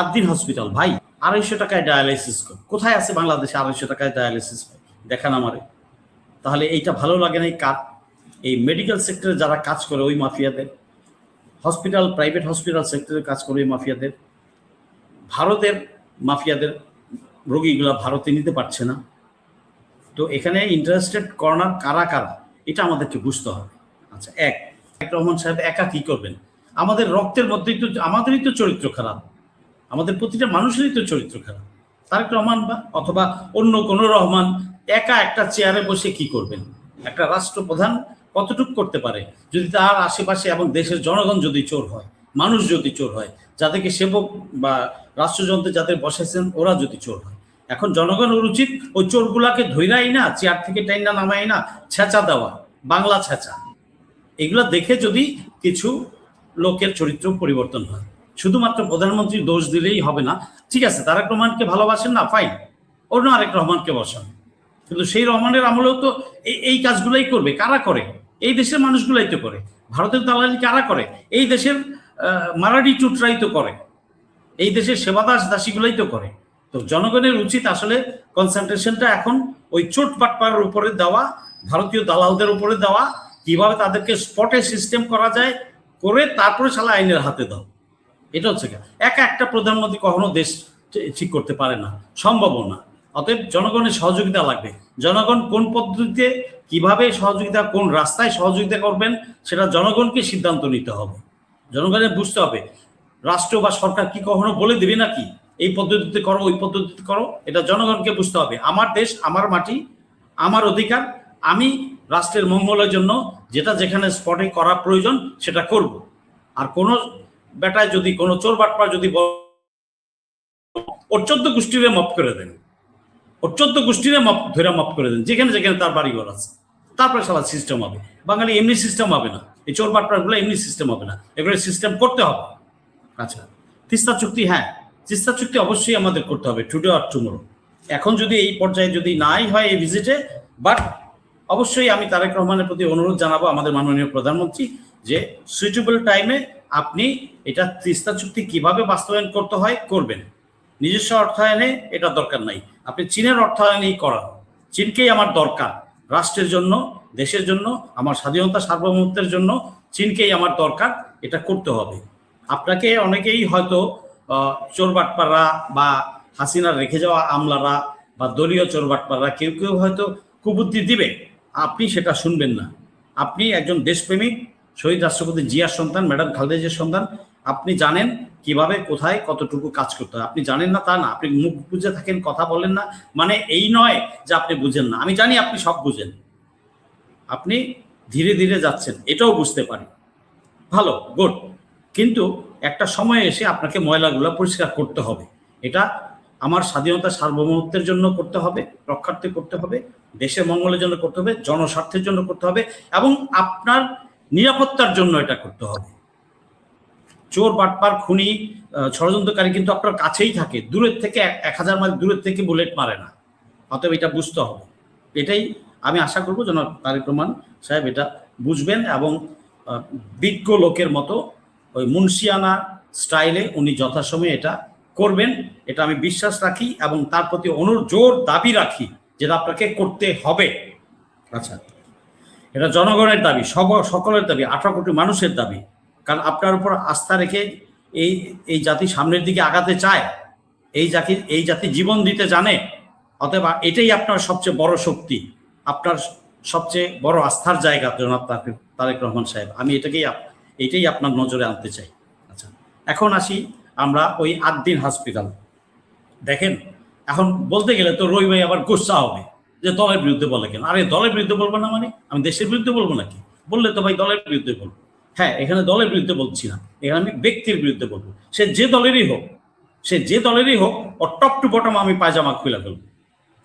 Ad-din hospital ভাই 250 টাকায় dialysis কোথায় আছে বাংলাদেশে? 250 টাকায় ডায়ালাইসিস দেখান আমারে। তাহলে এইটা ভালো লাগে না কার? এই মেডিকেল সেক্টরে যারা কাজ করে ওই মাফিয়াদের, হসপিটাল প্রাইভেট হসপিটাল সেক্টরে কাজ করে ওই মাফিয়াদের, ভারতের মাফিয়াদের রোগীগুলা ভারতে নিতে পারছে না। তো এখানে ইন্টারেস্টেড কর্নার কারা কারা এটা আমাদেরকে বুঝতে হবে। আচ্ছা, রহমান সাহেব একা কি করবেন? আমাদের রক্তের মধ্যেই তো আমাদেরই তো চরিত্র খারাপ, আমাদের প্রতিটা মানুষেরই তো চরিত্র খারাপ। তারেক রহমান বা অথবা অন্য কোনো রহমান একা একটা চেয়ারে বসে কি করবেন? একটা রাষ্ট্রপ্রধান কতটুকু করতে পারে যদি তার আশেপাশে এবং দেশের জনগণ যদি চোর হয়, মানুষ যদি চোর হয়, যাদেরকে সেবক বা রাষ্ট্রযন্ত্রে যাদের বসাইছেন ওরা যদি চোর হয়? এখন জনগণের উচিত ওই চোরগুলাকে ধৈরাই না, চেয়ার থেকে টাইনা নামাই না, ছেঁচা দেওয়া, বাংলা ছেঁচা। এগুলো দেখে যদি কিছু লোকের চরিত্র পরিবর্তন হয়, শুধুমাত্র প্রধানমন্ত্রীর দোষ দিলেই হবে না। ঠিক আছে, তারেক রহমানকে ভালোবাসেন না, ফাইন, অন্য আরেক রহমানকে বসান। কিন্তু সেই রহমানের আমলেও তো এই কাজগুলাই করবে। কারা করে? এই দেশের মানুষগুলাই তো করে। ভারতের দালালি কারা করে? এই দেশের মারাঠি চুটরাই তো করে, এই দেশের সেবাদাস দাসীগুলাই তো করে। তো জনগণের উচিত আসলে কনসেন্ট্রেশনটা এখন ওই চোট পাটপাড়ের উপরে দেওয়া, ভারতীয় দালালদের উপরে দেওয়া, কিভাবে তাদেরকে স্পটে সিস্টেম করা যায় করে তারপরে শালা আইনের হাতে দাও। এটা হচ্ছে একা একটা প্রধানমন্ত্রী কখনো দেশ ঠিক করতে পারে না, সম্ভবও না। অতএব জনগণের সহযোগিতা লাগবে। জনগণ কোন পদ্ধতিতে কিভাবে সহযোগিতা, কোন রাস্তায় সহযোগিতা করবেন সেটা জনগণকে সিদ্ধান্ত নিতে হবে। জনগণের বুঝতে হবে রাষ্ট্র বা সরকার কি কখনো বলে দেবে নাকি এই পদ্ধতিতে করো ওই পদ্ধতিতে করো। এটা জনগণকে বুঝতে হবে। আমার দেশ, আমার মাটি, আমার অধিকার, আমি রাষ্ট্রের মঙ্গলের জন্য যেটা যেখানে স্পটে করা প্রয়োজন সেটা করব। আর কোনো বেটায় যদি কোনো চোর বাটপার যদি ওর 14 গোষ্ঠীরে মাফ করে দেন, ওর 14 গোষ্ঠীরে ধরে মাফ করে দেন যেখানে যেখানে তার বাড়িঘর আছে, তারপরে সারা সিস্টেম হবে। বাঙালি এমনি সিস্টেম হবে না, এই চোর বাটপারগুলো এমনি সিস্টেম হবে না, এগুলো সিস্টেম করতে হবে। আচ্ছা, তিস্তা চুক্তি, হ্যাঁ তিস্তা চুক্তি অবশ্যই আমাদের করতে হবে টুডে আর টুমোরো। এখন যদি এই পর্যায়ে যদি নাই হয় এই ভিজিটে, বাট অবশ্যই আমি তারেক রহমানের প্রতি অনুরোধ জানাবো, আমাদের মাননীয় প্রধানমন্ত্রী, যে সুইটেবল টাইমে আপনি এটা তিস্তা চুক্তি কিভাবে বাস্তবায়ন করতে হয় করবেন। নিজস্ব অর্থায়নে এটা দরকার নাই, আপনি চীনের অর্থায়নেই করান। চীনকেই আমার দরকার রাষ্ট্রের জন্য, দেশের জন্য, আমার স্বাধীনতা সার্বভৌমত্বের জন্য চীনকেই আমার দরকার। এটা করতে হবে। আপনাকে অনেকেই হয়তো চোরবাটপাররা বা হাসিনার রেখে যাওয়া আমলারা বা দলীয় চোরবাটপাররা কেউ কেউ হয়তো কুবুদ্ধি দিবে, আপনি সেটা শুনবেন না। আপনি একজন দেশপ্রেমিক, শহীদ রাষ্ট্রপতি জিয়ার সন্তান, ম্যাডাম খালেদা জিয়ার সন্তান। আপনি জানেন কিভাবে কোথায় কতটুকু কাজ করতে হয়। আপনি জানেন না তা না, আপনি মুখ বুঝে থাকেন, কথা বলেন না, মানে এই নয় যে আপনি বুঝেন না। আমি জানি আপনি সব বুঝেন, আপনি ধীরে ধীরে যাচ্ছেন, এটাও বুঝতে পারি, ভালো, গুড। কিন্তু একটা সময় এসে আপনাকে ময়লাগুলো পরিষ্কার করতে হবে। এটা আমার স্বাধীনতা সার্বভৌমত্বের জন্য করতে হবে, রক্ষার্থে করতে হবে, দেশের মঙ্গলের জন্য করতে হবে, জনস্বার্থের জন্য করতে হবে, এবং আপনার নিরাপত্তার জন্য এটা করতে হবে। চোর বাটপার খুনি ষড়যন্ত্রকারী কিন্তু আপনার কাছেই থাকে, দূরের থেকে 1000 মাইল দূরের থেকে বুলেট মারে না। অতএব এটা বুঝতে হবে। এটাই আমি আশা করবো যেন তারেক রহমান সাহেব এটা বুঝবেন এবং বিজ্ঞ লোকের মতো ওই মুন্সিয়ানা স্টাইলে উনি যথাসময়ে এটা করবেন, এটা আমি বিশ্বাস রাখি এবং তার প্রতি জোর দাবি রাখি যেটা আপনাকে করতে হবে। আচ্ছা, এটা জনগণের দাবি, সকলের দাবি, 18 কোটি মানুষের দাবি। কারণ আপনার উপর আস্থা রেখে এই জাতি সামনের দিকে আগাতে চায়, এই জাতি জীবন দিতে জানে। অতএব এটাই আপনার সবচেয়ে বড় শক্তি, আপনার সবচেয়ে বড় আস্থার জায়গা জনাব তারেক রহমান সাহেব। আমি এটাই আপনার নজরে আনতে চাই। আচ্ছা, এখন আসি আমরা ওই আদ্দিন হসপিটাল। দেখেন, এখন বলতে গেলে তো রই ভাই আবার গুসা হবে যে দলের বিরুদ্ধে বলে কেন। আরে দলের বিরুদ্ধে বলবো না মানে আমি দেশের বিরুদ্ধে বলবো নাকি? বললে তো ভাই দলের বিরুদ্ধে বলবো। হ্যাঁ, এখানে দলের বিরুদ্ধে বলছি না, এখানে আমি ব্যক্তির বিরুদ্ধে বলবো। সে যে দলেরই হোক ওর টপ টু বটম আমি পায়জামা খুলে ফেলবো।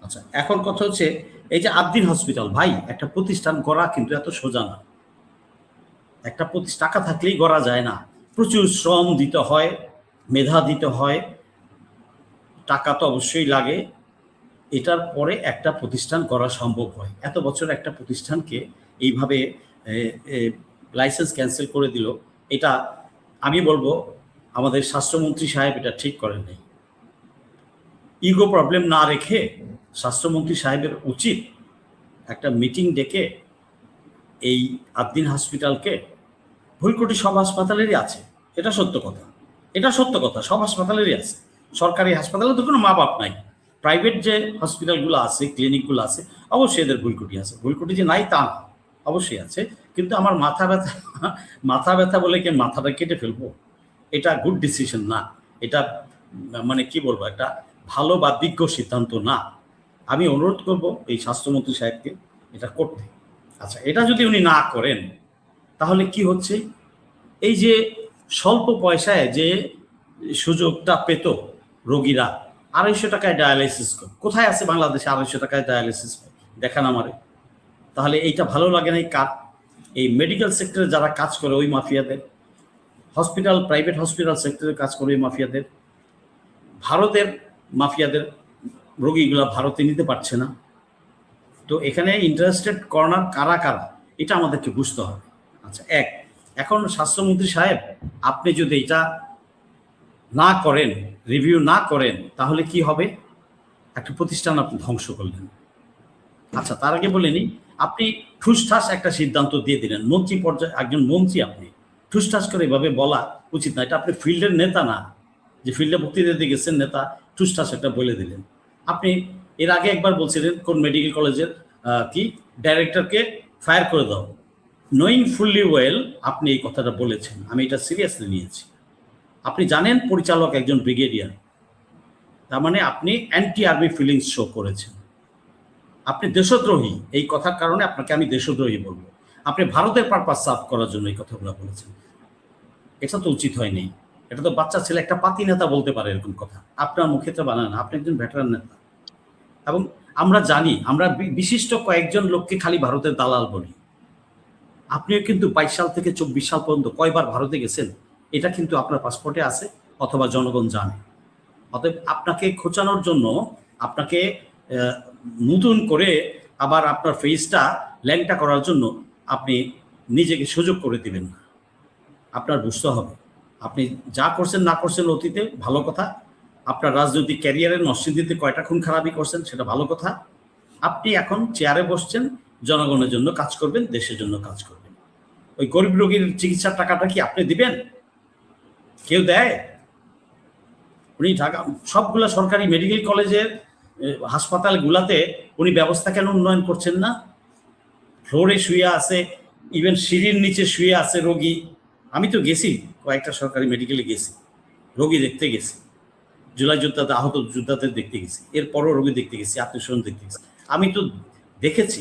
আচ্ছা, এখন কথা হচ্ছে এই যে আদ্দিন হসপিটাল ভাই, একটা প্রতিষ্ঠান গড়া কিন্তু এত সোজা না। একটা টাকা থাকলেই গড়া যায় না, প্রচুর শ্রম দিতে হয়, মেধা দিতে হয়, টাকা তো অবশ্যই লাগে। এটার পরে একটা প্রতিষ্ঠান করা সম্ভব হয়। এত বছর একটা প্রতিষ্ঠানকে এইভাবে লাইসেন্স ক্যান্সেল করে দিল, এটা আমি বলবো আমাদের স্বাস্থ্যমন্ত্রী সাহেব এটা ঠিক করেন নাই। ইগো প্রবলেম না রেখে স্বাস্থ্যমন্ত্রী সাহেবের উচিত একটা মিটিং ডেকে এই আদ্দিন হসপিটালকে, ভুলকুটি সব হাসপাতালেরই আছে, এটা সত্য কথা, এটা সত্য কথা, সব হাসপাতালেরই আছে। সরকারি হাসপাতালে তো কোনো মা বাপ নাই। প্রাইভেট যে হসপিটালগুলো আছে, ক্লিনিকগুলো আছে, অবশ্যই এদের ভুলকুটি আছে। ভুলকুটি যে নাই তা না, অবশ্যই আছে। কিন্তু আমার মাথা ব্যথা, মাথা ব্যথা বলে কি মাথাটা কেটে ফেলবো? এটা গুড ডিসিশন না। এটা মানে কি বলবো, একটা ভালো বা বিজ্ঞ সিদ্ধান্ত না। আমি অনুরোধ করব এই স্বাস্থ্যমন্ত্রী সাহেবকে এটা করতে। আচ্ছা, এটা যদি উনি না করেন তাহলে কি হচ্ছে, এই যে স্বল্প পয়সায় যে সুযোগটা পেত রোগীরা, 250 টাকায় ডায়ালাইসিস, কোথায় আছে বাংলাদেশে 250 টাকায় ডায়ালাইসিস? দেখান আমারে। তাহলে এইটা ভালো লাগে না কার? এই মেডিকেল সেক্টরে যারা কাজ করে ওই মাফিয়াদের, হসপিটাল, প্রাইভেট হসপিটাল সেক্টরে কাজ করে ওই মাফিয়াদের, ভারতের মাফিয়াদের রোগীগুলা ভারতে নিতে পারছে না। তো এখানে ইন্টারেস্টেড কর্নার কারা কারা, এটা আমাদেরকে বুঝতে হবে। আচ্ছা, এখন স্বাস্থ্যমন্ত্রী সাহেব, আপনি যদি এটা না করেন, রিভিউ না করেন, তাহলে কি হবে? একটা প্রতিষ্ঠান আপনি ধ্বংস করলেন। আচ্ছা, তার আগে বলে নিই, আপনি ঠুসঠাস একটা সিদ্ধান্ত দিয়ে দিলেন, মন্ত্রী পর্যায়ে একজন মন্ত্রী, আপনি ঠুসঠাস করে এভাবে বলা উচিত না। এটা আপনি ফিল্ডের নেতা না, যে ফিল্ডে বক্তৃতা দিয়ে গেছেন নেতা, ঠুসঠাস একটা বলে দিলেন। আপনি এর আগে একবার বলছিলেন কোন মেডিকেল কলেজের কি ডাইরেক্টরকে ফায়ার করে দাও, নোয়িং ফুললি ওয়েল আপনি এই কথাটা বলেছেন। আমি এটা সিরিয়াসলি নিয়েছি। আপনি জানেন পরিচালক একজন ব্রিগেডিয়ার, তার মানে আপনি অ্যান্টি আর্মি ফিলিংস শো করেছেন। আপনি দেশদ্রোহী, এই কথার কারণে আপনাকে আমি দেশদ্রোহী বলবো। আপনি ভারতের পারপাস সার্ভ করার জন্য এই কথাগুলো বলেছেন। এটা তো উচিত হয়নি। এটা তো বাচ্চা ছেলে, একটা পাতি নেতা বলতে পারে এরকম কথা। আপনার মুখে তো বানান, আপনি একজন ভেটারান নেতা। এবং আমরা জানি, আমরা বিশিষ্ট কয়েকজন লোককে খালি ভারতের দালাল বলি। আপনিও কিন্তু 22 সাল থেকে 24 সাল পর্যন্ত কয়বার ভারতে গেছেন এটা কিন্তু আপনার পাসপোর্টে আছে, অথবা জনগণ জানে। অতএব আপনাকে খোঁচানোর জন্য, আপনাকে নতুন করে আবার আপনার ফেসটা ল্যাংটা করার জন্য আপনি নিজেকে সুযোগ করে দিবেন না। আপনার বুঝতে হবে আপনি যা করছেন না করছেন অতীতে ভালো কথা, আপনার রাজনৈতিক ক্যারিয়ারের নরসিংদীতে কয়টা খুন খারাপি করছেন সেটা ভালো কথা। আপনি এখন চেয়ারে বসছেন, জনগণের জন্য কাজ করবেন, দেশের জন্য কাজ করবেন। ওই গরিব রোগীর চিকিৎসার টাকাটা কি আপনি দিবেন? কেউ দেয়? উনি ঢাকা সবগুলা সরকারি মেডিকেল কলেজের হাসপাতালগুলাতে উনি ব্যবস্থা কেন উন্নয়ন করছেন না? ফ্লোরে শুয়ে আছে, ইভেন সিঁড়ির নিচে শুয়ে আছে রোগী। আমি তো গেছি, কয়েকটা সরকারি মেডিকেলে গেছি, রোগী দেখতে গেছি, জুলাই যোদ্ধাতে আহত যোদ্ধাদের দেখতে গেছি, এরপরও রোগী দেখতে গেছি, আত্মীয়স্বজন দেখতে গেছি, আমি তো দেখেছি।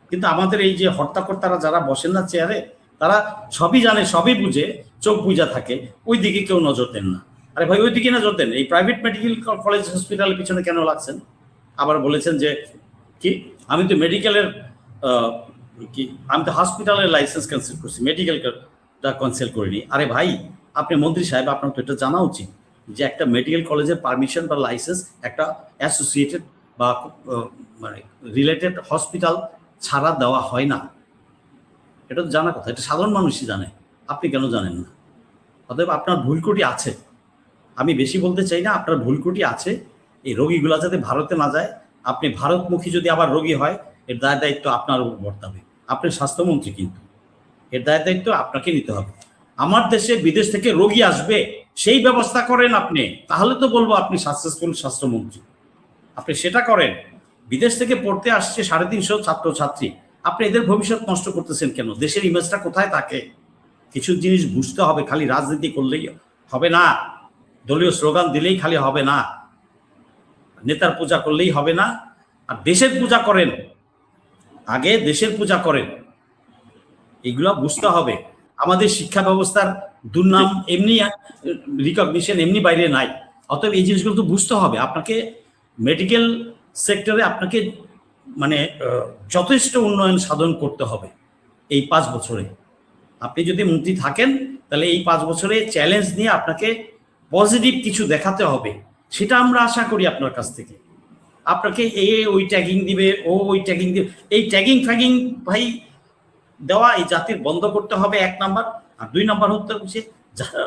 কিন্তু আমাদের এই যে হর্তাকর্তারা যারা বসেন না চেয়ারে, তারা সবই জানে, সবই বুঝে, চোখ বুঝা থাকে, ওই দিকে কেউ নজর দেন না। আরে ভাই, ওই দিকে নজর দেন, এই প্রাইভেট মেডিকেল কলেজ হসপিটালের পিছনে কেন লাগছেন? আবার বলেছেন যে কি আমি তো মেডিকেলের কি আমি তো হসপিটালের লাইসেন্স ক্যান্সেল করছি, মেডিকেলটা ক্যান্সেল করিনি। আরে ভাই, আপনি মন্ত্রী সাহেব, আপনার তো এটা জানা উচিত যে একটা মেডিকেল কলেজের পারমিশন বা লাইসেন্স একটা অ্যাসোসিয়েটেড বা মানে রিলেটেড হসপিটাল ছাড়া দেওয়া হয় না। এটা তো জানা কথা, এটা সাধারণ মানুষই জানে, আপনি কেন জানেন না? অতএব আপনার ভুলকুটি আছে, আমি বেশি বলতে চাই না, আপনার ভুলকুটি আছে। এই রোগীগুলা যাতে ভারতে না যায়, আপনি ভারতমুখী যদি আবার রোগী হয়, এর দায় দায়িত্ব আপনার উপর বর্তাবে। আপনি স্বাস্থ্যমন্ত্রী, কিন্তু এর দায় দায়িত্ব আপনাকে নিতে হবে। আমার দেশে বিদেশ থেকে রোগী আসবে সেই ব্যবস্থা করেন আপনি, তাহলে তো বলবো আপনি সাকসেসফুল স্বাস্থ্যমন্ত্রী। আপনি সেটা করেন। বিদেশ থেকে পড়তে আসছে 350 ছাত্রছাত্রী, আপনি এদের ভবিষ্যৎ নষ্ট করতেছেন কেন? দেশের ইমেজটা কোথায় থাকে? কিছু জিনিস বুঝতে হবে। খালি রাজনীতি করলেই হবে না, দলীয় স্লোগান দিলেই খালি হবে না, নেতার পূজা করলেই হবে না। আর দেশের পূজা করেন, আগে দেশের পূজা করেন, এগুলা বুঝতে হবে। আমাদের শিক্ষা ব্যবস্থার দুর্নাম এমনি, রিকগনিশন এমনি বাইরে নাই। অতএব এই জিনিসগুলো তো বুঝতে হবে আপনাকে। মেডিকেল সেক্টরে আপনাকে মানে যথেষ্ট উন্নয়ন সাধন করতে হবে এই 5 বছরে। আপনি যদি মন্ত্রী থাকেন তাহলে এই 5 বছরে চ্যালেঞ্জ নিয়ে আপনাকে পজিটিভ কিছু দেখাতে হবে, সেটা আমরা আশা করি আপনার কাছ থেকে। আপনাকে ওই ট্যাগিং দিবে, ওই ট্যাগিং দিবে, এই ট্যাগিং ভাই দেওয়া এই জাতির বন্ধ করতে হবে, 1 নাম্বার। আর 2 নাম্বার হচ্ছে যারা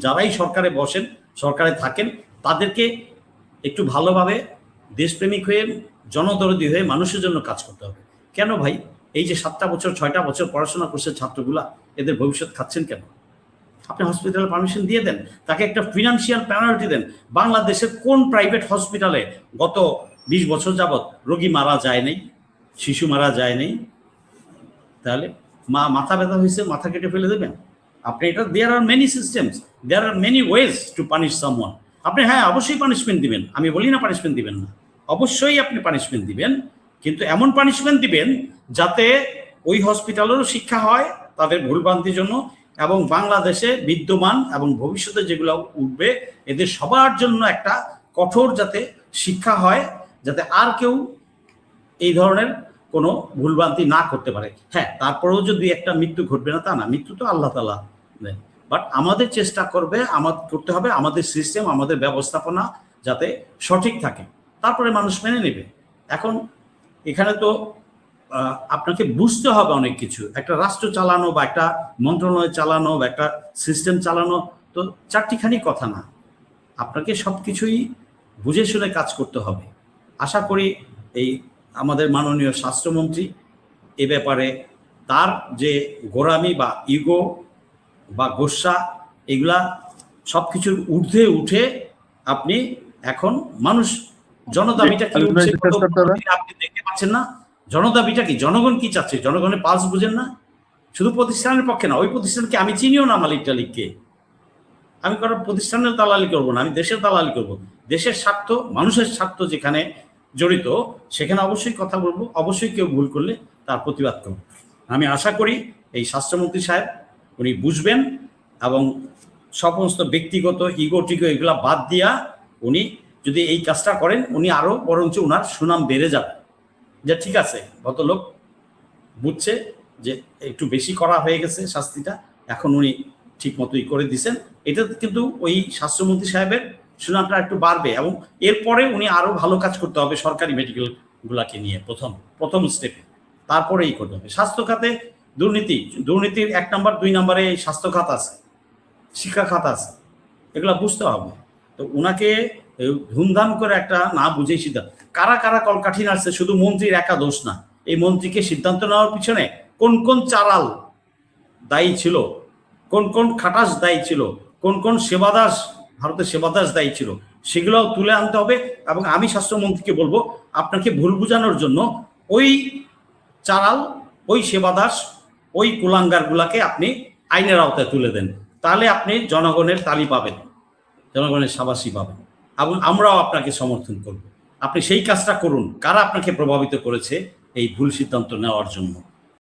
যারাই সরকারে বসেন, সরকারে থাকেন, তাদেরকে একটু ভালোভাবে দেশপ্রেমিক হয়ে, জনদরদী হয়ে মানুষের জন্য কাজ করতে হবে। কেন ভাই এই যে 7টা বছর 6টা বছর পড়াশোনা করছে ছাত্রগুলা, এদের ভবিষ্যৎ খাচ্ছেন কেন? আপনি হসপিটালে পারমিশন দিয়ে দেন, তাকে একটা ফিনান্সিয়াল পেনাল্টি দেন। বাংলাদেশের কোন প্রাইভেট হসপিটালে গত 20 বছর যাবৎ রোগী মারা যায় নাই, শিশু মারা যায় নাই? তাহলে মাথা ব্যথা হয়েছে, মাথা কেটে ফেলে দেবেন আপনি? এটা there are many systems, there are many ways to punish someone. আপনি হ্যাঁ অবশ্যই পানিশমেন্ট দিবেন, আমি বলি না পানিশমেন্ট দিবেন না, অবশ্যই আপনি পানিশমেন্ট দিবেন, কিন্তু এমন পানিশমেন্ট দিবেন যাতে ওই হসপিটালেরও শিক্ষা হয় তাদের ভুলভ্রান্তির জন্য, এবং বাংলাদেশে বিদ্যমান এবং ভবিষ্যতে যেগুলো উঠবে এদের সবার জন্য একটা কঠোর যাতে শিক্ষা হয়, যাতে আর কেউ এই ধরনের কোনো ভুলভ্রান্তি না করতে পারে। হ্যাঁ, তারপরেও যদি একটা মৃত্যু ঘটবে না তা না, মৃত্যু তো আল্লাহ তাআলা দেন, বাট আমাদের চেষ্টা করতে হবে আমাদের সিস্টেম, আমাদের ব্যবস্থাপনা যাতে সঠিক থাকে, তারপরে মানুষ মেনে নেবে। এখন এখানে তো আপনাকে বুঝতে হবে অনেক কিছু। একটা রাষ্ট্র চালানো বা একটা মন্ত্রণালয় চালানো বা একটা সিস্টেম চালানো তো চারটিখানি কথা না, আপনাকে সব কিছুই বুঝে শুনে কাজ করতে হবে। আশা করি এই আমাদের মাননীয় স্বাস্থ্যমন্ত্রী এ ব্যাপারে তার যে গোঁড়ামি বা ইগো বা গোস্বা, এগুলা সব কিছুর ঊর্ধ্বে উঠে আপনি এখন মানুষ জনদাবিটা কি উঠছে আপনি দেখতে পাচ্ছেন না? জনদাবিটা কি, জনগণ কি চাচ্ছে, জনগণের পালস বুঝেন না? শুধু প্রতিষ্ঠানের পক্ষে না, ওই প্রতিষ্ঠানকে আমি চিনিও না মালিক টালিককে, আমি কারো প্রতিষ্ঠানের দালালি করব না, আমি দেশের দালালি করব। দেশের স্বার্থ, মানুষের স্বার্থ যেখানে জড়িত সেখানে অবশ্যই কথা বলবো, অবশ্যই কেউ ভুল করলে তার প্রতিবাদ করব। আমি আশা করি এই স্বাস্থ্যমন্ত্রী সাহেব উনি বুঝবেন এবং সমস্ত ব্যক্তিগত ইগো টিগো এগুলা বাদ দিয়া উনি যদি এই কাজটা করেন, উনি আরো বরঞ্চ উনার সুনাম বেড়ে যাবে, যে ঠিক আছে ভদ্রলোক বুঝছে যে একটু বেশি করা হয়ে গেছে শাস্তিটা, এখন উনি ঠিক মতোই করে দিছেন। এটা কিন্তু ওই স্বাস্থ্যমন্ত্রী সাহেবের সুনামটা একটু বাড়বে, এবং এরপরে উনি আরো ভালো কাজ করতে হবে সরকারি মেডিকেল গুলাকে নিয়ে প্রথম স্টেপে, তারপরে এই করতে হবে। স্বাস্থ্য খাতে দুর্নীতির 1 নম্বর 2 নম্বরে স্বাস্থ্য খাত আছে, শিক্ষা খাত আছে, এগুলা বুঝতে হবে। তো উনাকে ধুমধাম করে একটা না বুঝেই সিদ্ধান্ত, কারা কারা কলকাঠি নাড়ছে শুধু মন্ত্রীর একা দোষ না, এই মন্ত্রীকে সিদ্ধান্ত নেওয়ার পিছনে কোন কোন চালাল দায়ী ছিল, কোন কোন খাটাস দায়ী ছিল, কোন কোন সেবাদাস, ভারতের সেবাদাস দায়ী ছিল, সেগুলোও তুলে আনতে হবে। এবং আমি স্বাস্থ্যমন্ত্রীকে বলবো, আপনাকে ভুল বোঝানোর জন্য ওই চালাল, ওই সেবাদাস, ওই কুলাঙ্গার গুলাকে আপনি আইনের আওতায় তুলে দেন, তাহলে আপনি জনগণের তালি পাবেন, জনগণের সাবাসী পাবেন, এবং আমরাও আপনাকে সমর্থন করব। আপনি সেই কাজটা করুন। কারা আপনাকে প্রভাবিত করেছে এই ভুল সিদ্ধান্ত নেওয়ার জন্য?